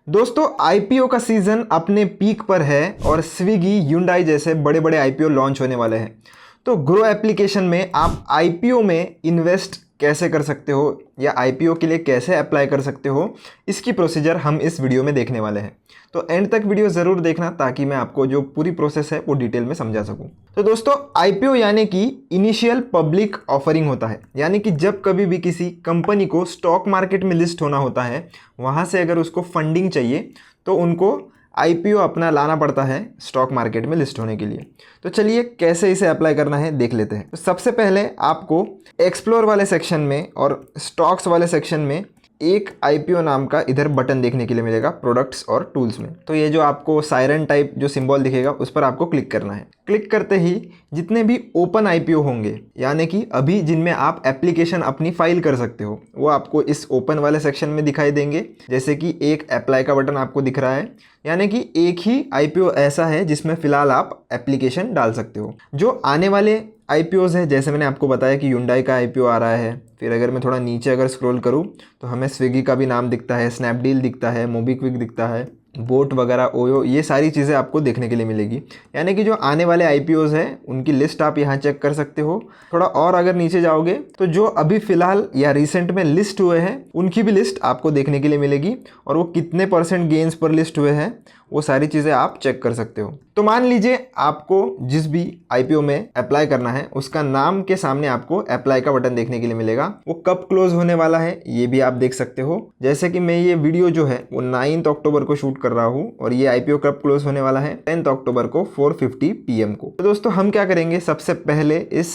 दोस्तों आईपीओ का सीजन अपने पीक पर है और स्विगी, ह्युंडई जैसे बड़े बड़े आईपीओ लॉन्च होने वाले हैं। तो ग्रो एप्लीकेशन में आप आईपीओ में इन्वेस्ट कैसे कर सकते हो या आईपीओ के लिए कैसे अप्लाई कर सकते हो, इसकी प्रोसीजर हम इस वीडियो में देखने वाले हैं। तो एंड तक वीडियो ज़रूर देखना ताकि मैं आपको जो पूरी प्रोसेस है वो डिटेल में समझा सकूं। तो दोस्तों आईपीओ यानी कि इनिशियल पब्लिक ऑफरिंग होता है, यानी कि जब कभी भी किसी कंपनी को स्टॉक मार्केट में लिस्ट होना होता है, वहाँ से अगर उसको फंडिंग चाहिए तो उनको आईपीओ अपना लाना पड़ता है स्टॉक मार्केट में लिस्ट होने के लिए। तो चलिए कैसे इसे अप्लाई करना है देख लेते हैं। तो सबसे पहले आपको एक्सप्लोर वाले सेक्शन में और स्टॉक्स वाले सेक्शन में एक आईपीओ नाम का इधर बटन देखने के लिए मिलेगा प्रोडक्ट्स और टूल्स में। तो ये जो आपको सायरन टाइप जो सिंबल दिखेगा उस पर आपको क्लिक करना है। क्लिक करते ही जितने भी ओपन आईपीओ होंगे, यानी कि अभी जिनमें आप एप्लीकेशन अपनी फाइल कर सकते हो, वो आपको इस ओपन वाले सेक्शन में दिखाई देंगे। जैसे कि एक अप्लाई का बटन आपको दिख रहा है, यानी कि एक ही आईपीओ ऐसा है जिसमें फ़िलहाल आप एप्लीकेशन डाल सकते हो। जो आने वाले आईपीओज़ है, जैसे मैंने आपको बताया कि ह्युंडई का आईपीओ आ रहा है। फिर अगर मैं थोड़ा नीचे अगर स्क्रॉल करूँ तो हमें स्विगी का भी नाम दिखता है, स्नैपडील दिखता है, मोबीक्विक दिखता है, बोट वगैरह, ओयो, ये सारी चीज़ें आपको देखने के लिए मिलेगी। यानी कि जो आने वाले आईपीओज़ हैं उनकी लिस्ट आप यहाँ चेक कर सकते हो। थोड़ा और अगर नीचे जाओगे तो जो अभी फ़िलहाल या रिसेंट में लिस्ट हुए हैं उनकी भी लिस्ट आपको देखने के लिए मिलेगी, और वो कितने % गेंस पर लिस्ट हुए हैं वो सारी चीज़ें आप चेक कर सकते हो। तो मान लीजिए आपको जिस भी आईपीओ में अप्लाई करना है उसका नाम के सामने आपको अप्लाई का बटन देखने के लिए मिलेगा। वो कब क्लोज होने वाला है ये भी आप देख सकते हो। जैसे कि मैं ये वीडियो जो है वो 9 अक्टूबर को शूट कर रहा हूँ और ये आईपीओ कब क्लोज होने वाला है 10 अक्टूबर को 4:50 PM को। तो दोस्तों हम क्या करेंगे, सबसे पहले इस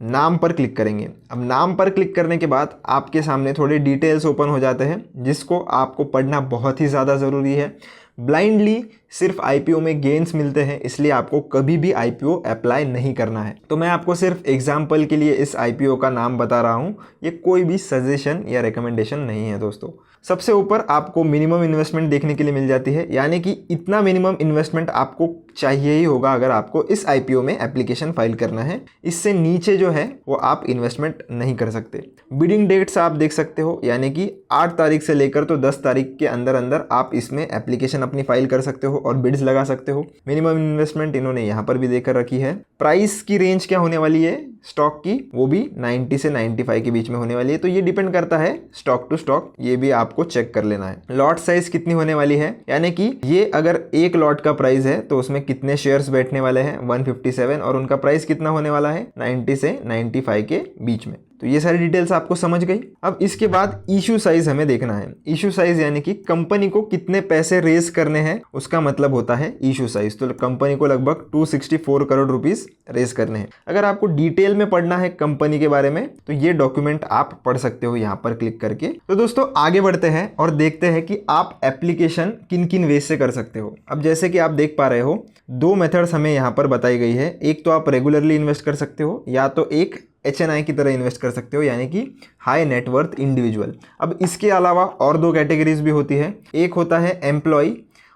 नाम पर क्लिक करेंगे। अब नाम पर क्लिक करने के बाद आपके सामने थोड़े डिटेल्स ओपन हो जाते हैं जिसको आपको पढ़ना बहुत ही ज़्यादा ज़रूरी है। ब्लाइंडली सिर्फ आईपीओ में गेन्स मिलते हैं, इसलिए आपको कभी भी आईपीओ अप्लाई नहीं करना है। तो मैं आपको सिर्फ एग्जाम्पल के लिए इस आईपीओ का नाम बता रहा हूँ, ये कोई भी सजेशन या रिकमेंडेशन नहीं है। दोस्तों सबसे ऊपर आपको मिनिमम इन्वेस्टमेंट देखने के लिए मिल जाती है, यानी कि इतना मिनिमम इन्वेस्टमेंट आपको चाहिए ही होगा अगर आपको इस आईपीओ में एप्लीकेशन फाइल करना है। इससे नीचे जो है वो आप इन्वेस्टमेंट नहीं कर सकते। बिडिंग डेट्स आप देख सकते हो, यानी कि 8 तारीख से लेकर तो 10 तारीख के अंदर अंदर आप इसमें एप्लीकेशन अपनी फाइल कर सकते हो और बिड्स लगा सकते हो। मिनिमम इन्वेस्टमेंट इन्होंने यहाँ पर भी देकर रखी है। प्राइस की रेंज क्या होने वाली है स्टॉक की, वो भी 90 से 95 के बीच में होने वाली है। तो ये डिपेंड करता है स्टॉक टू स्टॉक, ये भी आपको चेक कर लेना है। लॉट साइज कितनी होने वाली है, यानी कि ये अगर एक लॉट का प्राइस है तो उसमें कितने शेयर्स बैठने वाले हैं 157, और उनका प्राइस कितना होने वाला है 90 से 95 के बीच में। तो ये सारी डिटेल्स आपको समझ गई। अब इसके बाद इशू साइज हमें देखना है। इशू साइज यानी कि कंपनी को कितने पैसे रेज करने हैं उसका मतलब होता है इशू साइज। तो कंपनी को लगभग 264 करोड़ रुपीस रेज करने हैं। अगर आपको डिटेल में पढ़ना है कंपनी के बारे में तो ये डॉक्यूमेंट आप पढ़ सकते हो यहाँ पर क्लिक करके। तो दोस्तों आगे बढ़ते हैं और देखते हैं कि आप एप्लीकेशन किन किन वे से कर सकते हो। अब जैसे कि आप देख पा रहे हो 2 मेथड्स हमें यहाँ पर बताई गई है। एक तो आप रेगुलरली इन्वेस्ट कर सकते हो, या तो एक HNI की तरह इन्वेस्ट कर सकते हो, यानी कि हाई नेटवर्थ इंडिविजुअल। अब इसके अलावा और 2 कैटेगरीज भी होती है। एक होता है एम्प्लॉय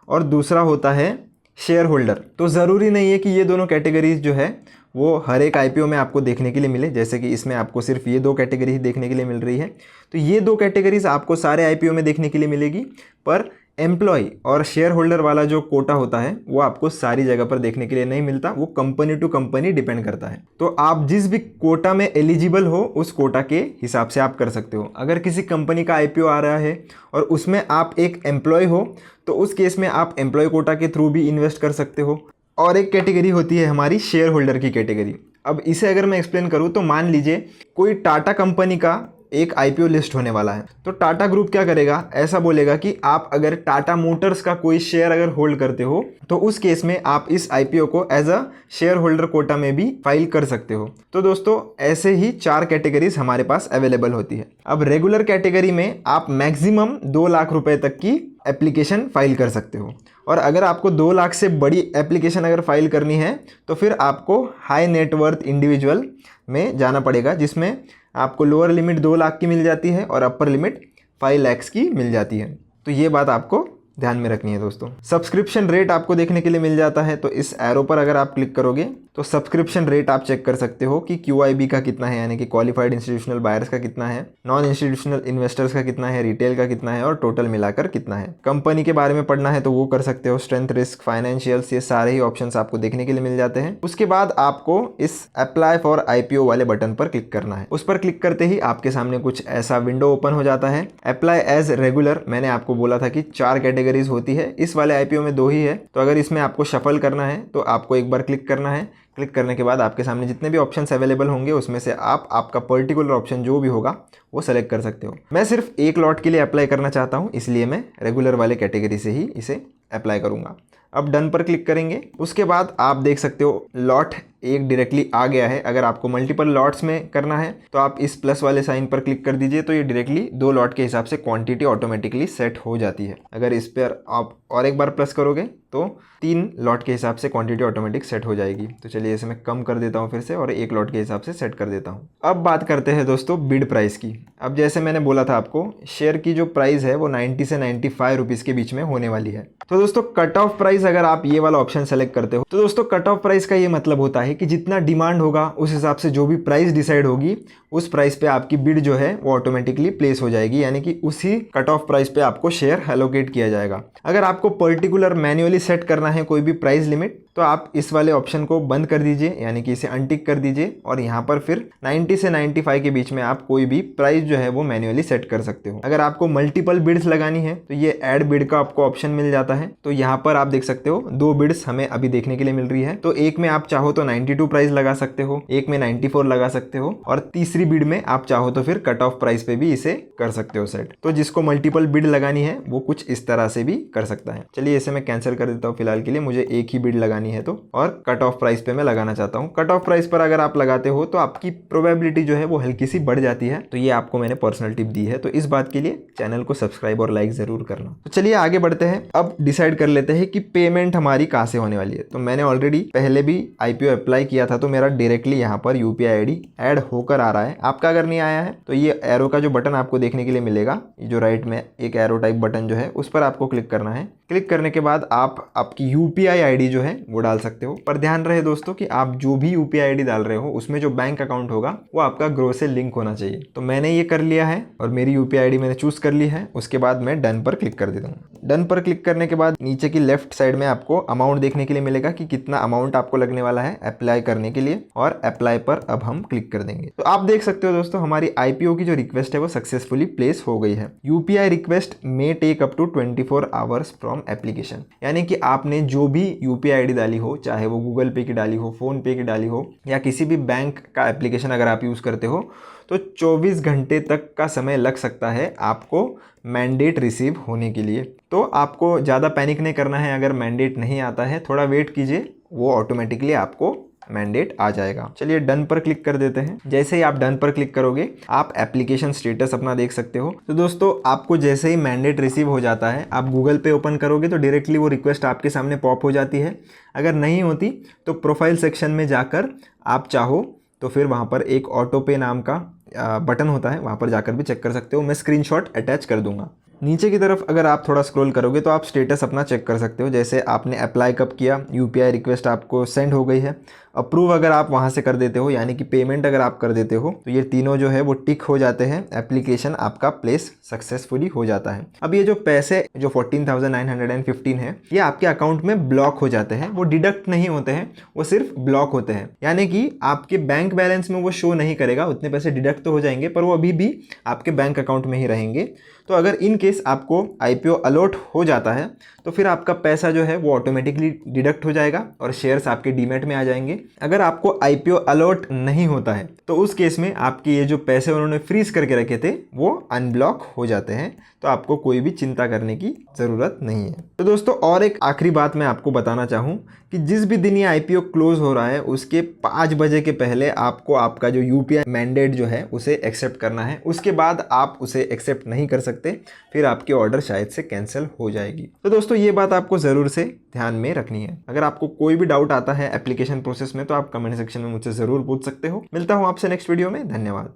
और दूसरा होता है शेयर होल्डर। तो ज़रूरी नहीं है कि ये दोनों कैटेगरीज जो है वो हर एक आईपीओ में आपको देखने के लिए मिले। जैसे कि इसमें आपको सिर्फ ये 2 कैटेगरी देखने के लिए मिल रही है, तो ये 2 कैटेगरीज आपको सारे आईपीओ में देखने के लिए मिलेगी। पर एम्प्लॉय और शेयर होल्डर वाला जो कोटा होता है वो आपको सारी जगह पर देखने के लिए नहीं मिलता, वो कंपनी टू कंपनी डिपेंड करता है। तो आप जिस भी कोटा में एलिजिबल हो उस कोटा के हिसाब से आप कर सकते हो। अगर किसी कंपनी का आईपीओ आ रहा है और उसमें आप एक एम्प्लॉय हो तो उस केस में आप एम्प्लॉय कोटा के थ्रू भी इन्वेस्ट कर सकते हो। और एक कैटेगरी होती है हमारी शेयर होल्डर की कैटेगरी। अब इसे अगर मैं एक्सप्लेन करूँ तो मान लीजिए कोई टाटा कंपनी का एक आईपीओ लिस्ट होने वाला है, तो टाटा ग्रुप क्या करेगा, ऐसा बोलेगा कि आप अगर टाटा मोटर्स का कोई शेयर अगर होल्ड करते हो तो उस केस में आप इस आईपीओ को as a share holder quota में भी फाइल कर सकते हो। तो दोस्तों ऐसे ही 4 कैटेगरीज हमारे पास अवेलेबल होती है। अब रेगुलर कैटेगरी में आप मैक्सिमम 2 लाख रुपए तक की एप्लीकेशन फाइल कर सकते हो, और अगर आपको 2 लाख से बड़ी एप्लीकेशन अगर फाइल करनी है तो फिर आपको हाई नेटवर्थ इंडिविजुअल में जाना पड़ेगा, जिसमें आपको लोअर लिमिट 2 लाख की मिल जाती है और अपर लिमिट 5 लाख की मिल जाती है। तो ये बात आपको ध्यान में रखनी है दोस्तों। सब्सक्रिप्शन रेट आपको देखने के लिए मिल जाता है, तो इस एरो पर अगर आप क्लिक करोगे तो सब्सक्रिप्शन रेट आप चेक कर सकते हो कि QIB का कितना है, यानी कि क्वालिफाइड इंस्टीट्यूशनल बायर्स का कितना है, नॉन इंस्टीट्यूशनल इन्वेस्टर्स का कितना है, रिटेल का कितना है और टोटल मिलाकर कितना है। कंपनी के बारे में पढ़ना है तो वो कर सकते हो, स्ट्रेंथ, रिस्क, फाइनेंशियल्स, ये सारे ही ऑप्शंस आपको देखने के लिए मिल जाते हैं। उसके बाद आपको इस अप्लाई फॉर IPO वाले बटन पर क्लिक करना है। उस पर क्लिक करते ही आपके सामने कुछ ऐसा विंडो ओपन हो जाता है। अप्लाई एज रेगुलर, मैंने आपको बोला था कि 4 कैटेगरीज होती है, इस वाले IPO में 2 ही है, तो अगर इसमें आपको शफल करना है तो आपको एक बार क्लिक करना है। क्लिक करने के बाद आपके सामने जितने भी ऑप्शंस अवेलेबल होंगे उसमें से आप आपका पर्टिकुलर ऑप्शन जो भी होगा वो सेलेक्ट कर सकते हो। मैं सिर्फ एक लॉट के लिए अप्लाई करना चाहता हूँ, इसलिए मैं रेगुलर वाले कैटेगरी से ही इसे अप्लाई करूँगा। अब डन पर क्लिक करेंगे। उसके बाद आप देख सकते हो लॉट एक डायरेक्टली आ गया है। अगर आपको मल्टीपल लॉट्स में करना है तो आप इस प्लस वाले साइन पर क्लिक कर दीजिए, तो ये डायरेक्टली 2 लॉट के हिसाब से क्वांटिटी ऑटोमेटिकली सेट हो जाती है। अगर इस पर आप और एक बार प्लस करोगे तो 3 लॉट के हिसाब से क्वांटिटी ऑटोमेटिक सेट हो जाएगी। तो चलिए इसे मैं कम कर देता हूँ फिर से और 1 लॉट के हिसाब से सेट कर देता हूँ। अब बात करते हैं दोस्तों बिड प्राइस की। अब जैसे मैंने बोला था आपको, शेयर की जो प्राइस है वो 90 से 95 रुपीज़ के बीच में होने वाली है। तो दोस्तों कट ऑफ प्राइस अगर आप ये वाला ऑप्शन सेलेक्ट करते हो तो दोस्तों कट ऑफ प्राइस का ये मतलब होता है कि जितना डिमांड होगा उस हिसाब से जो भी प्राइस डिसाइड होगी उस प्राइस पे आपकी बिड जो है वो ऑटोमेटिकली प्लेस हो जाएगी, यानी कि उसी कट ऑफ प्राइस पे आपको शेयर एलोकेट किया जाएगा। अगर आपको पर्टिकुलर मैन्युअली सेट करना है कोई भी प्राइस लिमिट तो आप इस वाले ऑप्शन को बंद कर दीजिए, यानी कि इसे अनटिक कर दीजिए और यहाँ पर फिर 90 से 95 के बीच में आप कोई भी प्राइस जो है वो मैन्युअली सेट कर सकते हो। अगर आपको मल्टीपल बिड्स लगानी है तो ये ऐड बिड का आपको ऑप्शन मिल जाता है। तो यहाँ पर आप देख सकते हो 2 बिड्स हमें अभी देखने के लिए मिल रही है। तो एक में आप चाहो तो 92 प्राइस लगा सकते हो, एक में 94 लगा सकते हो और तीसरी बिड में आप चाहो तो फिर कट ऑफ प्राइस पे भी इसे कर सकते हो सेट। तो जिसको मल्टीपल बिड लगानी है वो कुछ इस तरह से भी कर सकता है। चलिए इसे मैं कैंसिल कर देता हूँ फिलहाल के लिए, मुझे एक ही बिड लगानी है तो, और कट ऑफ प्राइस पे मैं लगाना चाहता हूँ। कट ऑफ प्राइस पर अगर आप लगाते हो तो आपकी प्रोबेबिलिटी जो है वो हल्की सी बढ़ जाती है। तो ये आपको मैंने पर्सनल टिप दी है, तो इस बात के लिए चैनल को सब्सक्राइब और लाइक जरूर करना। तो चलिए आगे बढ़ते हैं। अब डिसाइड कर लेते हैं कि पेमेंट हमारी कहाँ से होने वाली है। तो मैंने ऑलरेडी पहले भी IPO अप्लाई किया था तो मेरा डायरेक्टली यहाँ पर UPI ID ऐड होकर आ रहा है। आपका अगर नहीं आया है तो ये एरो का जो बटन आपको देखने के लिए मिलेगा, जो राइट में एक एरो टाइप बटन जो है उस पर आपको क्लिक करना है। क्लिक करने के बाद आप आपकी UPI ID जो है वो डाल सकते हो, पर ध्यान रहे दोस्तों कि आप जो भी UPI ID डाल रहे हो उसमें जो बैंक अकाउंट होगा वो आपका ग्रो से लिंक होना चाहिए। तो मैंने ये कर लिया है और मेरी UPI ID मैंने चूज कर ली है। उसके बाद मैं डन पर क्लिक कर देता हूँ। डन पर क्लिक करने के बाद नीचे की लेफ्ट साइड में आपको अमाउंट देखने के लिए मिलेगा कि कितना अमाउंट आपको लगने वाला है अप्लाई करने के लिए, और अप्लाई पर अब हम क्लिक कर देंगे। तो आप देख सकते हो दोस्तों हमारी IPO की जो रिक्वेस्ट है वो सक्सेसफुली प्लेस हो गई है। UPI request may take up to 24 hours from application, यानी कि आपने जो भी UPI ID डाली हो, चाहे वो गूगल पे की डाली हो, फोन पे की डाली हो या किसी भी बैंक का एप्लीकेशन अगर आप यूज़ करते हो, तो 24 घंटे तक का समय लग सकता है आपको मैंडेट रिसीव होने के लिए। तो आपको ज़्यादा पैनिक नहीं करना है। अगर मैंडेट नहीं आता है थोड़ा वेट कीजिए, वो ऑटोमेटिकली आपको मैंडेट आ जाएगा। चलिए डन पर क्लिक कर देते हैं। जैसे ही आप डन पर क्लिक करोगे आप एप्लीकेशन स्टेटस अपना देख सकते हो। तो दोस्तों आपको जैसे ही मैंडेट रिसीव हो जाता है, आप गूगल पे ओपन करोगे तो डायरेक्टली वो रिक्वेस्ट आपके सामने पॉप हो जाती है। अगर नहीं होती तो प्रोफाइल सेक्शन में जाकर आप चाहो तो फिर वहाँ पर एक ऑटो पे नाम का बटन होता है, वहाँ पर जाकर भी चेक कर सकते हो। मैं स्क्रीनशॉट अटैच कर दूंगा। नीचे की तरफ अगर आप थोड़ा स्क्रॉल करोगे तो आप स्टेटस अपना चेक कर सकते हो। जैसे आपने अप्लाई कब किया, UPI रिक्वेस्ट आपको सेंड हो गई है, अप्रूव अगर आप वहाँ से कर देते हो, यानी कि पेमेंट अगर आप कर देते हो, तो ये तीनों जो है वो टिक हो जाते हैं। एप्लीकेशन आपका प्लेस सक्सेसफुली हो जाता है। अब ये जो पैसे जो 14,915 है ये आपके अकाउंट में ब्लॉक हो जाते हैं। वो डिडक्ट नहीं होते हैं, वो सिर्फ ब्लॉक होते हैं, यानी कि आपके बैंक बैलेंस में वो शो नहीं करेगा। उतने पैसे डिडक्ट तो हो जाएंगे पर वो अभी भी आपके बैंक अकाउंट में ही रहेंगे। तो अगर इन केस आपको IPO अलॉट हो जाता है तो फिर आपका पैसा जो है वो ऑटोमेटिकली डिडक्ट हो जाएगा और शेयर्स आपके डीमैट में आ जाएंगे। अगर आपको IPO अलॉट नहीं होता है तो उस केस में आपके ये जो पैसे उन्होंने फ्रीज करके रखे थे वो अनब्लॉक हो जाते हैं। तो आपको कोई भी चिंता करने की ज़रूरत नहीं है। तो दोस्तों और एक आखिरी बात मैं आपको बताना चाहूँ कि जिस भी दिन ये IPO क्लोज हो रहा है उसके 5 बजे के पहले आपको आपका जो UPI मैंडेट जो है उसे एक्सेप्ट करना है। उसके बाद आप उसे एक्सेप्ट नहीं कर सकते, फिर आपकी ऑर्डर शायद से कैंसिल हो जाएगी। तो दोस्तों ये बात आपको ज़रूर से ध्यान में रखनी है। अगर आपको कोई भी डाउट आता है एप्लीकेशन प्रोसेस में तो आप कमेंट सेक्शन में मुझसे ज़रूर पूछ सकते हो। मिलता हूँ आपसे नेक्स्ट वीडियो में। धन्यवाद।